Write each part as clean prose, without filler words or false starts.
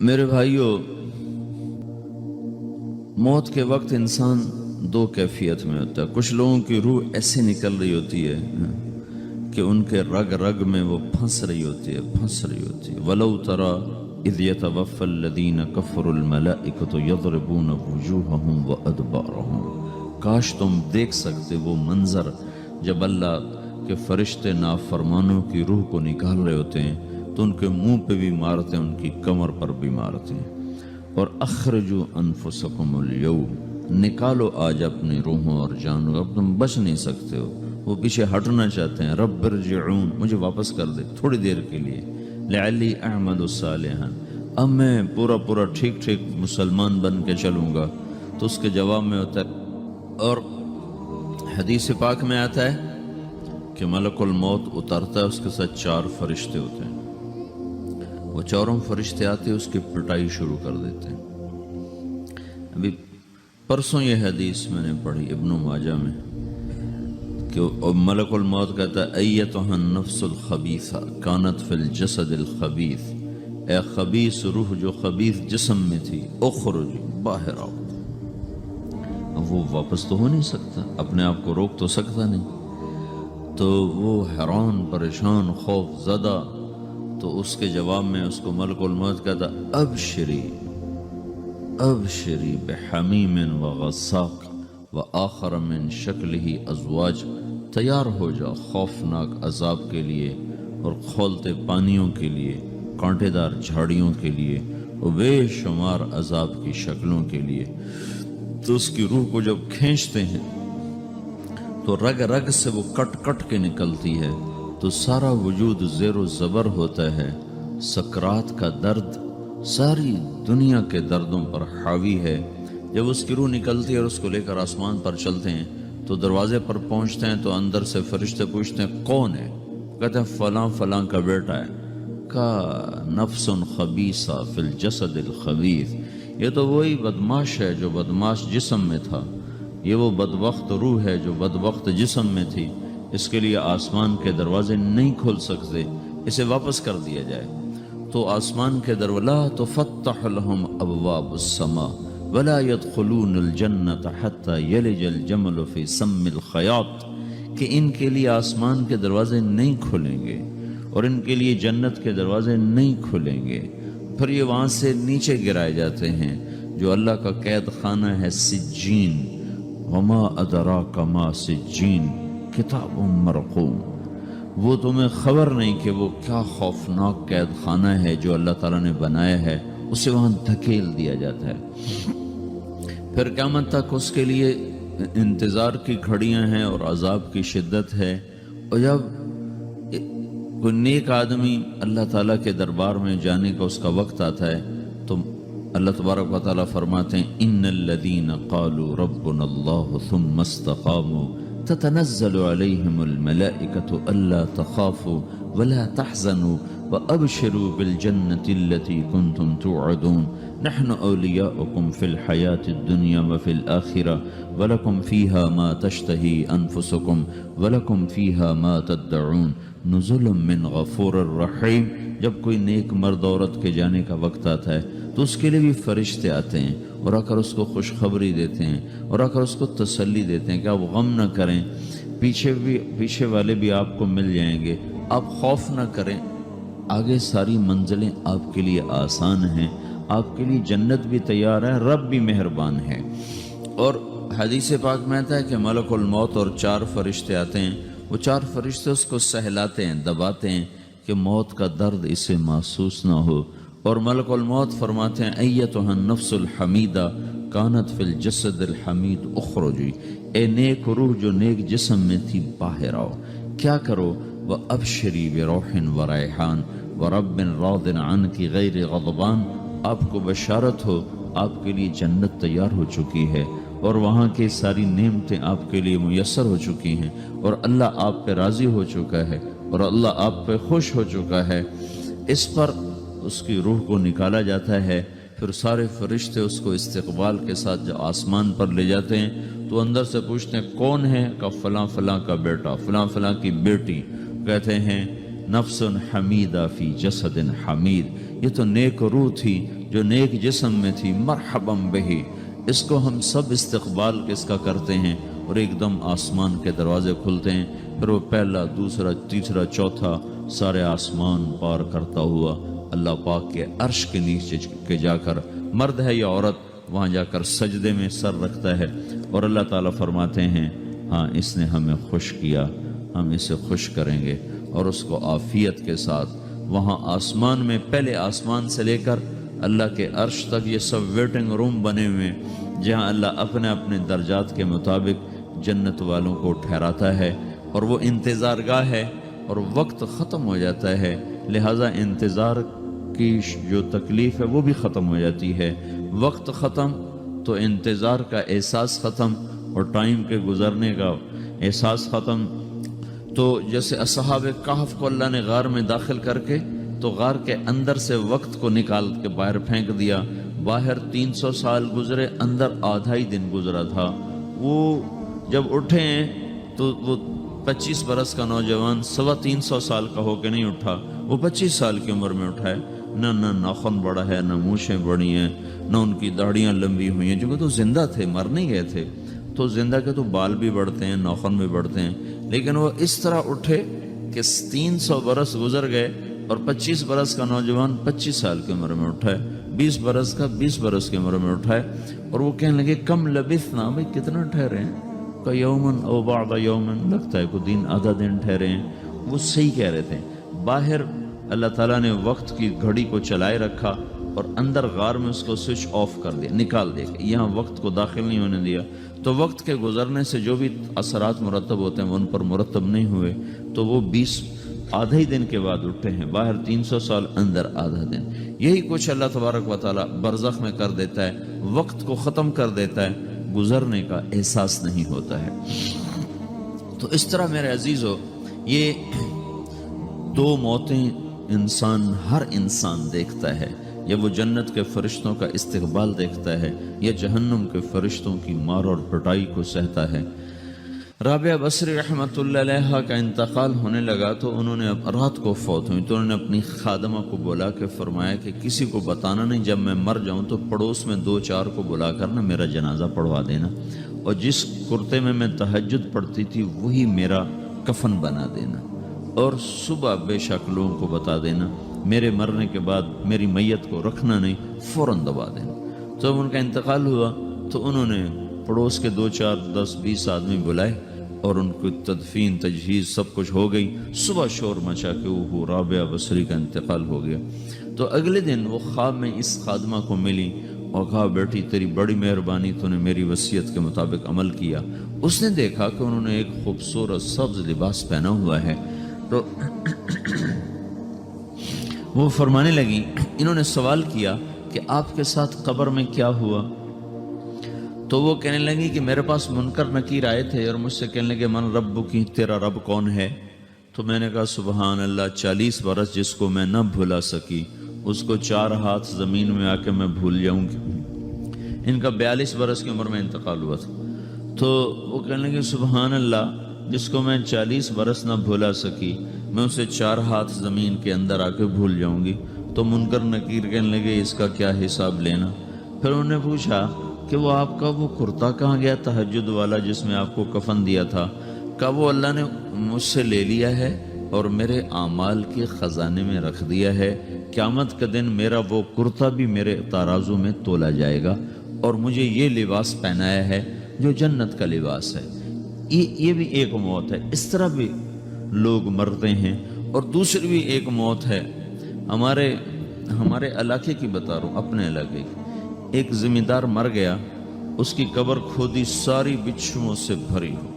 میرے بھائیوں، موت کے وقت انسان دو کیفیت میں ہوتا ہے۔ کچھ لوگوں کی روح ایسے نکل رہی ہوتی ہے کہ ان کے رگ رگ میں وہ پھنس رہی ہوتی ہے وَلَوْ تَرَى إِذْ يَتَوَفَّى الَّذِينَ كَفَرُوا الْمَلَائِكَةُ يَضْرِبُونَ وُجُوهَهُمْ وَأَدْبَارَهُمْ۔ کاش تم دیکھ سکتے وہ منظر جب اللہ کے فرشتے نافرمانوں کی روح کو نکال رہے ہوتے ہیں تو ان کے منہ پہ بھی مارتے ہیں، ان کی کمر پر بھی مارتے ہیں۔ اور اخرجوا انفسکم اليوم، نکالو آج اپنی روحوں اور جانو، اب تم بچ نہیں سکتے ہو۔ وہ پیچھے ہٹنا چاہتے ہیں، رب ارجعون، مجھے واپس کر دے تھوڑی دیر کے لیے، لعلی اعمل صالحا، اب میں پورا ٹھیک مسلمان بن کے چلوں گا۔ تو اس کے جواب میں ہوتا ہے، اور حدیث پاک میں آتا ہے کہ ملک الموت اترتا ہے، اس کے ساتھ 4 فرشتے ہوتے ہیں۔ وہ 4 فرشتے آتے اس کی پٹائی شروع کر دیتے ہیں۔ ابھی پرسوں یہ حدیث میں نے پڑھی ابن ماجہ میں کہ ملک الموت کہتا ہے ایتھا النفس الخبیثہ کانت فی الجسد الخبیث، اے خبیث روح جو خبیث جسم میں تھی، اخرج، باہر آؤ۔ اب وہ واپس تو ہو نہیں سکتا، اپنے آپ کو روک تو سکتا نہیں، تو وہ حیران پریشان خوف زدہ، تو اس کے جواب میں اس کو ملک الموت کہتا ابشری بحمیم وغساق وآخر من شکلہ ازواج، تیار ہو جا خوفناک عذاب کے لیے اور کھولتے پانیوں کے لیے، کانٹے دار جھاڑیوں کے لیے اور بے شمار عذاب کی شکلوں کے لیے۔ تو اس کی روح کو جب کھینچتے ہیں تو رگ رگ سے وہ کٹ کے نکلتی ہے، تو سارا وجود زیر و زبر ہوتا ہے، سکرات کا درد ساری دنیا کے دردوں پر حاوی ہے۔ جب اس کی روح نکلتی ہے اور اس کو لے کر آسمان پر چلتے ہیں تو دروازے پر پہنچتے ہیں تو اندر سے فرشتے پوچھتے ہیں کون ہے؟ کہتے ہیں فلاں کا بیٹا ہے۔ کا نفس خبیثہ فی الجسد الخبیث، یہ تو وہی بدماش ہے جو بدماش جسم میں تھا، یہ وہ بدبخت روح ہے جو بدبخت جسم میں تھی، اس کے لیے آسمان کے دروازے نہیں کھل سکتے، اسے واپس کر دیا جائے۔ تو آسمان کے دروازے لا تفتح لهم ابواب السماء ولا يدخلون الجنة حتى يلج الجمل في سم الخياط، کہ ان کے لیے آسمان کے دروازے نہیں کھلیں گے اور ان کے لیے جنت کے دروازے نہیں کھلیں گے، پھر یہ وہاں سے نیچے گرائے جاتے ہیں جو اللہ کا قید خانہ ہے سجین۔ وما ادراک ما سجین کتاب مرقوم، وہ تمہیں خبر نہیں کہ وہ کیا خوفناک قید خانہ ہے جو اللہ تعالیٰ نے بنایا ہے، اسے وہاں دھکیل دیا جاتا ہے۔ پھر قیامت تک اس کے لیے انتظار کی گھڑیاں ہیں اور عذاب کی شدت ہے۔ اور جب کوئی نیک آدمی اللہ تعالیٰ کے دربار میں جانے کا اس کا وقت آتا ہے تو اللہ تبارک و تعالیٰ فرماتے ہیں ان الذین قالوا ربنا اللہ ثم استقاموا تتنزل علیہم الملائکۃ الا تخافوا ولا تحزنوا وابشروا بالجنۃ التي کنتم توعدون نحن اولیاؤکم فی الحیاۃ الدنیا وفی الآخرہ ولکم فیہا ما تشتہی انفسکم ولکم فیہا ما تدعون نزل من غفور الرحیم۔ جب کوئی نیک مرد عورت کے جانے کا وقت آتا ہے تو اس کے لیے بھی فرشتے آتے ہیں اور آ کر اس کو خوشخبری دیتے ہیں اور آ کر اس کو تسلی دیتے ہیں کہ آپ غم نہ کریں، پیچھے والے بھی آپ کو مل جائیں گے، آپ خوف نہ کریں، آگے ساری منزلیں آپ کے لیے آسان ہیں، آپ کے لیے جنت بھی تیار ہے، رب بھی مہربان ہے۔ اور حدیث پاک میں آتا ہے کہ ملک الموت اور 4 فرشتے آتے ہیں، وہ 4 فرشتے اس کو سہلاتے ہیں، دباتے ہیں کہ موت کا درد اسے محسوس نہ ہو۔ اور ملک الموت فرماتے ہیں ایتھا النفس الحمیدہ کانت فی الجسد الحمید اخرجی، اے نیک روح جو نیک جسم میں تھی باہر آؤ۔ کیا کرو؟ وابشری بروح وریحان ورب راض عنک غیر غضبان، آپ کو بشارت ہو آپ کے لیے جنت تیار ہو چکی ہے اور وہاں کی ساری نعمتیں آپ کے لیے میسر ہو چکی ہیں اور اللہ آپ پہ راضی ہو چکا ہے اور اللہ آپ پہ خوش ہو چکا ہے۔ اس پر اس کی روح کو نکالا جاتا ہے، پھر سارے فرشتے اس کو استقبال کے ساتھ جو آسمان پر لے جاتے ہیں تو اندر سے پوچھتے ہیں کون ہے؟ کہ فلاں کا بیٹا، فلاں کی بیٹی۔ کہتے ہیں نفس حمیدہ فی جسد حمید، یہ تو نیک روح تھی جو نیک جسم میں تھی، مرحبم بہی، اس کو ہم سب استقبال کس کا کرتے ہیں، اور ایک دم آسمان کے دروازے کھلتے ہیں، پھر وہ پہلا، دوسرا، تیسرا، چوتھا سارے آسمان پار کرتا ہوا اللہ پاک کے عرش کے نیچے کے جا کر، مرد ہے یا عورت، وہاں جا کر سجدے میں سر رکھتا ہے، اور اللہ تعالیٰ فرماتے ہیں ہاں اس نے ہمیں خوش کیا، ہم اسے خوش کریں گے، اور اس کو عافیت کے ساتھ وہاں آسمان میں، پہلے آسمان سے لے کر اللہ کے عرش تک یہ سب ویٹنگ روم بنے ہوئے ہیں، جہاں اللہ اپنے اپنے درجات کے مطابق جنت والوں کو ٹھہراتا ہے، اور وہ انتظار گاہ ہے، اور وقت ختم ہو جاتا ہے، لہٰذا انتظار کی جو تکلیف ہے وہ بھی ختم ہو جاتی ہے، وقت ختم تو انتظار کا احساس ختم، اور ٹائم کے گزرنے کا احساس ختم۔ تو جیسے اصحاب کہف کو اللہ نے غار میں داخل کر کے تو غار کے اندر سے وقت کو نکال کے باہر پھینک دیا، باہر 300 سال گزرے، اندر آدھا ہی دن گزرا تھا۔ وہ جب اٹھے ہیں تو وہ 25 برس کا نوجوان 325 سال کا ہو کے نہیں اٹھا، وہ 25 سال کی عمر میں اٹھا ہے، نہ ناخن بڑا ہے، نہ مونچھیں بڑی ہیں، نہ ان کی داڑیاں لمبی ہوئی ہیں، جو تو زندہ تھے، مر نہیں گئے تھے، تو زندہ کے تو بال بھی بڑھتے ہیں، ناخن بھی بڑھتے ہیں، لیکن وہ اس طرح اٹھے کہ 300 برس گزر گئے، اور 25 برس کا نوجوان 25 سال کی عمر میں اٹھا ہے، 20 برس کا 20 برس کی عمر میں اٹھا ہے، اور وہ کہنے لگے کم لبثنا، بھائی کتنا ٹھہرے ہیں، کہ یومن او بعض یومن، لگتا ہے کوئی دن، آدھا دن ٹھہرے ہیں۔ وہ صحیح کہہ رہے تھے، باہر اللہ تعالیٰ نے وقت کی گھڑی کو چلائے رکھا، اور اندر غار میں اس کو سوئچ آف کر دیا، نکال دیا، یہاں وقت کو داخل نہیں ہونے دیا، تو وقت کے گزرنے سے جو بھی اثرات مرتب ہوتے ہیں وہ ان پر مرتب نہیں ہوئے، تو وہ 20 آدھے ہی دن کے بعد اٹھے ہیں، باہر 300 سال، اندر آدھا دن۔ یہی کچھ اللہ تبارک و تعالیٰ برزخ میں کر دیتا ہے، وقت کو ختم کر دیتا ہے، گزرنے کا احساس نہیں ہوتا ہے۔ تو اس طرح میرے عزیزو، یہ دو موتیں ہر انسان دیکھتا ہے، یا وہ جنت کے فرشتوں کا استقبال دیکھتا ہے، یا جہنم کے فرشتوں کی مار اور پٹائی کو سہتا ہے۔ رابعہ بصری رحمۃ اللہ علیہ کا انتقال ہونے لگا تو انہوں نے رات کو فوت ہوئی، تو انہوں نے اپنی خادمہ کو بلا کے فرمایا کہ کسی کو بتانا نہیں، جب میں مر جاؤں تو پڑوس میں 2-4 کو بلا کر نا میرا جنازہ پڑھوا دینا، اور جس کرتے میں تہجد پڑھتی تھی وہی میرا کفن بنا دینا، اور صبح بے شک لوگوں کو بتا دینا، میرے مرنے کے بعد میری میت کو رکھنا نہیں، فوراً دبا دینا۔ تو جب ان کا انتقال ہوا تو انہوں نے پڑوس کے 2-4 10-20 آدمی بلائے، اور ان کو تدفین تجہیز سب کچھ ہو گئی، صبح شور مچا کہ وہ رابعہ بصری کا انتقال ہو گیا۔ تو اگلے دن وہ خواب میں اس خادمہ کو ملی اور کہا بیٹی تیری بڑی مہربانی، تو نے میری وصیت کے مطابق عمل کیا۔ اس نے دیکھا کہ انہوں نے ایک خوبصورت سبز لباس پہنا ہوا ہے، تو وہ فرمانے لگی، انہوں نے سوال کیا کہ آپ کے ساتھ قبر میں کیا ہوا؟ تو وہ کہنے لگی کہ میرے پاس منکر نکیر آئے تھے اور مجھ سے کہنے لگے من رب کی، تیرا رب کون ہے؟ تو میں نے کہا سبحان اللہ، 40 برس جس کو میں نہ بھلا سکی اس کو 4 ہاتھ زمین میں آ کے میں بھول جاؤں گی۔ ان کا 42 برس کی عمر میں انتقال ہوا تھا۔ تو وہ کہنے لگے سبحان اللہ، جس کو میں 40 برس نہ بھولا سکی میں اسے 4 ہاتھ زمین کے اندر آ کے بھول جاؤں گی۔ تو منکر نکیر کہنے لگے اس کا کیا حساب لینا؟ پھر انہوں نے پوچھا کہ وہ آپ کا وہ کرتا کہاں گیا تہجد والا جس میں آپ کو کفن دیا تھا؟ کہا وہ اللہ نے مجھ سے لے لیا ہے اور میرے اعمال کے خزانے میں رکھ دیا ہے، قیامت کا دن میرا وہ کرتا بھی میرے ترازو میں تولا جائے گا، اور مجھے یہ لباس پہنایا ہے جو جنت کا لباس ہے۔ یہ بھی ایک موت ہے، اس طرح بھی لوگ مرتے ہیں۔ اور دوسری بھی ایک موت ہے، ہمارے علاقے کی بتا رہا ہوں، اپنے علاقے کی۔ ایک زمیندار مر گیا، اس کی قبر کھودی، ساری بچھوؤں سے بھری ہوئی،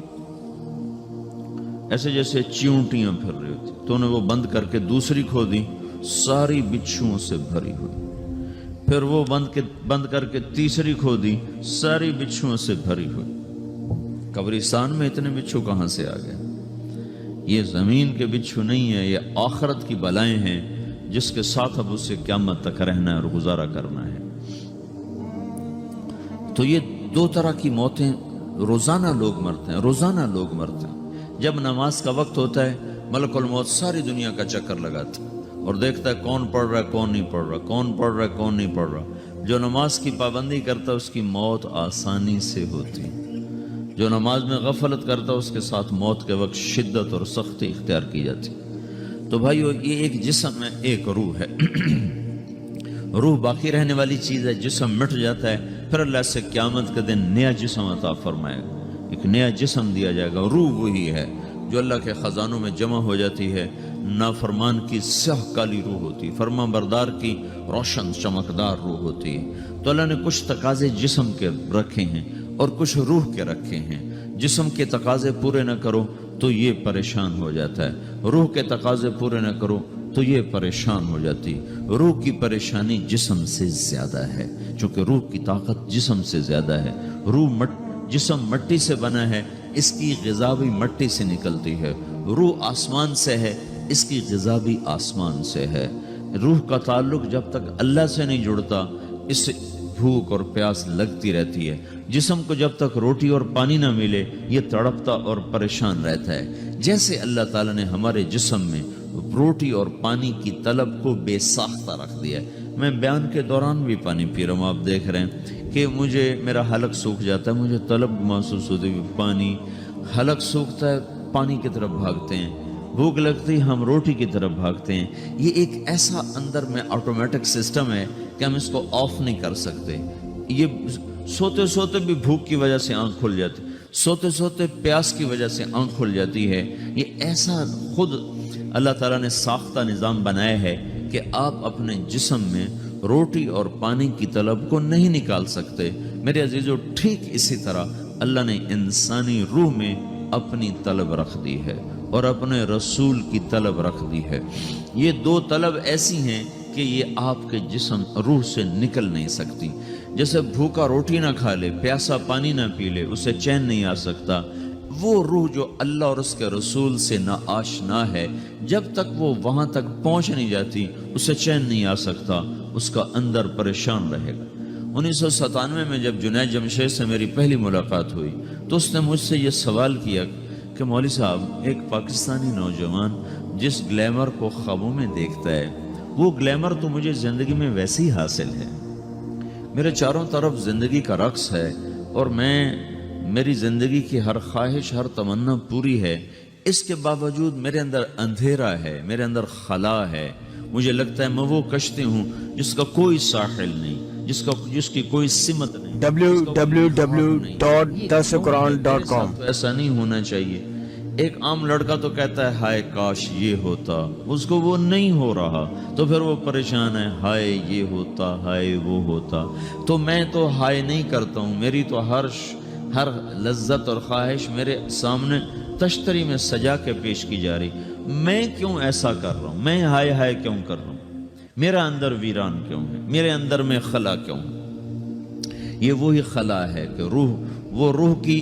ایسے جیسے چیونٹیاں پھر رہی ہوتی، تو انہیں وہ بند کر کے دوسری کھودی، ساری بچھوؤں سے بھری ہوئی، پھر وہ بند کر کے تیسری کھودی، ساری بچھوؤں سے بھری ہوئی۔ قبرستان میں اتنے بچھو کہاں سے آ گئے؟ یہ زمین کے بچھو نہیں ہے، یہ آخرت کی بلائیں ہیں جس کے ساتھ اب اسے قیامت تک رہنا ہے اور گزارا کرنا ہے۔ تو یہ 2 طرح کی موتیں روزانہ لوگ مرتے ہیں، روزانہ لوگ مرتے ہیں۔ جب نماز کا وقت ہوتا ہے ملک الموت ساری دنیا کا چکر لگاتا ہے، اور دیکھتا ہے کون پڑھ رہا ہے کون نہیں پڑھ رہا، کون پڑھ رہا ہے کون نہیں پڑھ رہا۔ جو نماز کی پابندی کرتا ہے اس کی موت آسانی سے ہوتی، جو نماز میں غفلت کرتا ہے اس کے ساتھ موت کے وقت شدت اور سختی اختیار کی جاتی۔ تو بھائیو، یہ ایک جسم ہے، ایک روح ہے۔ روح باقی رہنے والی چیز ہے، جسم مٹ جاتا ہے، پھر اللہ سے قیامت کے دن نیا جسم عطا فرمائے گا، ایک نیا جسم دیا جائے گا۔ روح وہی ہے جو اللہ کے خزانوں میں جمع ہو جاتی ہے۔ نافرمان کی سیاہ کالی روح ہوتی ہے، فرمان بردار کی روشن چمکدار روح ہوتی ہے۔ تو اللہ نے کچھ تقاضے جسم کے رکھے ہیں اور کچھ روح کے رکھے ہیں۔ جسم کے تقاضے پورے نہ کرو تو یہ پریشان ہو جاتا ہے، روح کے تقاضے پورے نہ کرو تو یہ پریشان ہو جاتی۔ روح کی پریشانی جسم سے زیادہ ہے، چونکہ روح کی طاقت جسم سے زیادہ ہے۔ جسم مٹی سے بنا ہے، اس کی غذا بھی مٹی سے نکلتی ہے۔ روح آسمان سے ہے، اس کی غذا بھی آسمان سے ہے۔ روح کا تعلق جب تک اللہ سے نہیں جڑتا، اس سے بھوک اور پیاس لگتی رہتی ہے۔ جسم کو جب تک روٹی اور پانی نہ ملے یہ تڑپتا اور پریشان رہتا ہے۔ جیسے اللہ تعالیٰ نے ہمارے جسم میں روٹی اور پانی کی طلب کو بے ساختہ رکھ دیا ہے۔ میں بیان کے دوران بھی پانی پی رہا ہوں، آپ دیکھ رہے ہیں کہ میرا حلق سوکھ جاتا ہے، مجھے طلب محسوس ہوتی ہے پانی، حلق سوکھتا ہے پانی کی طرف بھاگتے ہیں، بھوک لگتی ہم روٹی کی طرف بھاگتے ہیں۔ یہ ایک ایسا اندر میں آٹومیٹک سسٹم ہے کہ ہم اس کو آف نہیں کر سکتے۔ یہ سوتے سوتے بھی بھوک کی وجہ سے آنکھ کھل جاتی، سوتے سوتے پیاس کی وجہ سے آنکھ کھل جاتی ہے۔ یہ ایسا خود اللہ تعالیٰ نے ساختہ نظام بنایا ہے کہ آپ اپنے جسم میں روٹی اور پانی کی طلب کو نہیں نکال سکتے۔ میرے عزیزو، ٹھیک اسی طرح اللہ نے انسانی روح میں اپنی طلب رکھ دی ہے اور اپنے رسول کی طلب رکھ دی ہے۔ یہ دو طلب ایسی ہیں کہ یہ آپ کے جسم روح سے نکل نہیں سکتی۔ جیسے بھوکا روٹی نہ کھا لے، پیاسا پانی نہ پی لے، اسے چین نہیں آ سکتا۔ وہ روح جو اللہ اور اس کے رسول سے نا آشنا ہے، جب تک وہ وہاں تک پہنچ نہیں جاتی اسے چین نہیں آ سکتا، اس کا اندر پریشان رہے گا۔ 1997 میں جب جنید جمشید سے میری پہلی ملاقات ہوئی تو اس نے مجھ سے یہ سوال کیا کہ مولوی صاحب، ایک پاکستانی نوجوان جس گلیمر کو خوابوں میں دیکھتا ہے، وہ گلیمر تو مجھے زندگی میں ویسے ہی حاصل ہے، میرے چاروں طرف زندگی کا رقص ہے اور میری زندگی کی ہر خواہش، ہر تمنا پوری ہے، اس کے باوجود میرے اندر اندھیرا ہے، میرے اندر خلا ہے۔ مجھے لگتا ہے میں وہ کشتی ہوں جس کا کوئی ساحل نہیں، جس کی کوئی سمت نہیں۔ www.dasquran.com۔ ایسا نہیں ہونا چاہیے۔ ایک عام لڑکا تو کہتا ہے ہائے کاش یہ ہوتا، اس کو وہ نہیں ہو رہا تو پھر وہ پریشان ہے، ہائے یہ ہوتا، ہائے وہ ہوتا۔ تو میں تو ہائے نہیں کرتا ہوں، میری تو ہر لذت اور خواہش میرے سامنے تشتری میں سجا کے پیش کی جا رہی۔ میں کیوں ایسا کر رہا ہوں؟ میں ہائے ہائے کیوں کر رہا ہوں؟ میرا اندر ویران کیوں ہے؟ میرے اندر میں خلا کیوں ہے؟ یہ وہی خلا ہے کہ وہ روح کی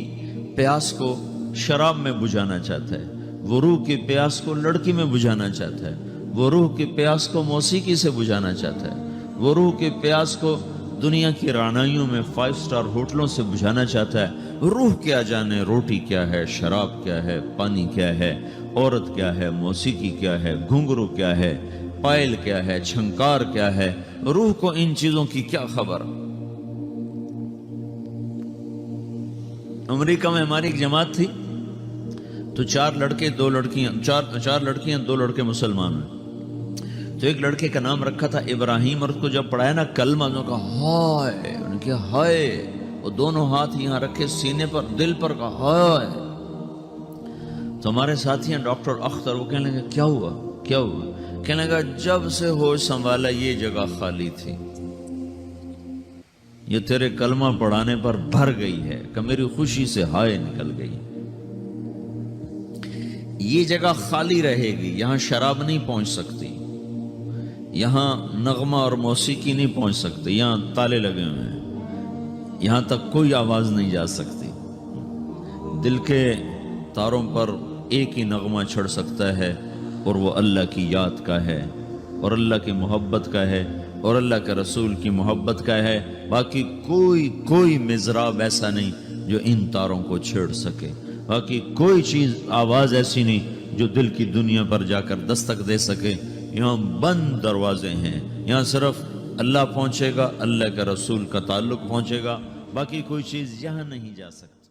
پیاس کو شراب میں بجھانا چاہتا ہے، وہ روح کی پیاس کو لڑکی میں بجھانا چاہتا ہے، وہ روح کی پیاس کو موسیقی سے بجھانا چاہتا ہے، وہ روح کی پیاس کو دنیا کی رعنائیوں میں 5 اسٹار ہوٹلوں سے بجھانا چاہتا ہے۔ روح کیا جانے روٹی کیا ہے، شراب کیا ہے، پانی کیا ہے، عورت کیا ہے، موسیقی کیا ہے، گھنگرو کیا ہے، پائل کیا ہے، چھنکار کیا ہے، روح کو ان چیزوں کی کیا خبر؟ امریکہ میں ہماری ایک جماعت تھی تو 4 لڑکے 2 لڑکیاں، 4 لڑکیاں 2 لڑکے مسلمان ہیں۔ تو ایک لڑکے کا نام رکھا تھا ابراہیم، اور اس کو جب پڑھایا نا کلمہ، انہوں نے کہا ہائے، انہوں نے کہا ہائے، وہ دونوں ہاتھ یہاں رکھے سینے پر، دل پر، کہا ہائے۔ تو ہمارے ساتھی ہیں ڈاکٹر اختر، وہ کہنے لگے کیا ہوا کیا ہوا؟ کہنے لگا جب سے ہوش سنبھالا یہ جگہ خالی تھی، یہ تیرے کلمہ پڑھانے پر بھر گئی ہے کہ میری خوشی سے ہائے نکل گئی۔ یہ جگہ خالی رہے گی، یہاں شراب نہیں پہنچ سکتی، یہاں نغمہ اور موسیقی نہیں پہنچ سکتے، یہاں تالے لگے ہوئے ہیں، یہاں تک کوئی آواز نہیں جا سکتی۔ دل کے تاروں پر ایک ہی نغمہ چڑھ سکتا ہے اور وہ اللہ کی یاد کا ہے اور اللہ کی محبت کا ہے اور اللہ کے رسول کی محبت کا ہے۔ باقی کوئی مضراب ایسا نہیں جو ان تاروں کو چھیڑ سکے، باقی کوئی چیز آواز ایسی نہیں جو دل کی دنیا پر جا کر دستک دے سکے۔ یہاں بند دروازے ہیں، یہاں صرف اللہ پہنچے گا، اللہ کے رسول کا تعلق پہنچے گا، باقی کوئی چیز یہاں نہیں جا سکتی۔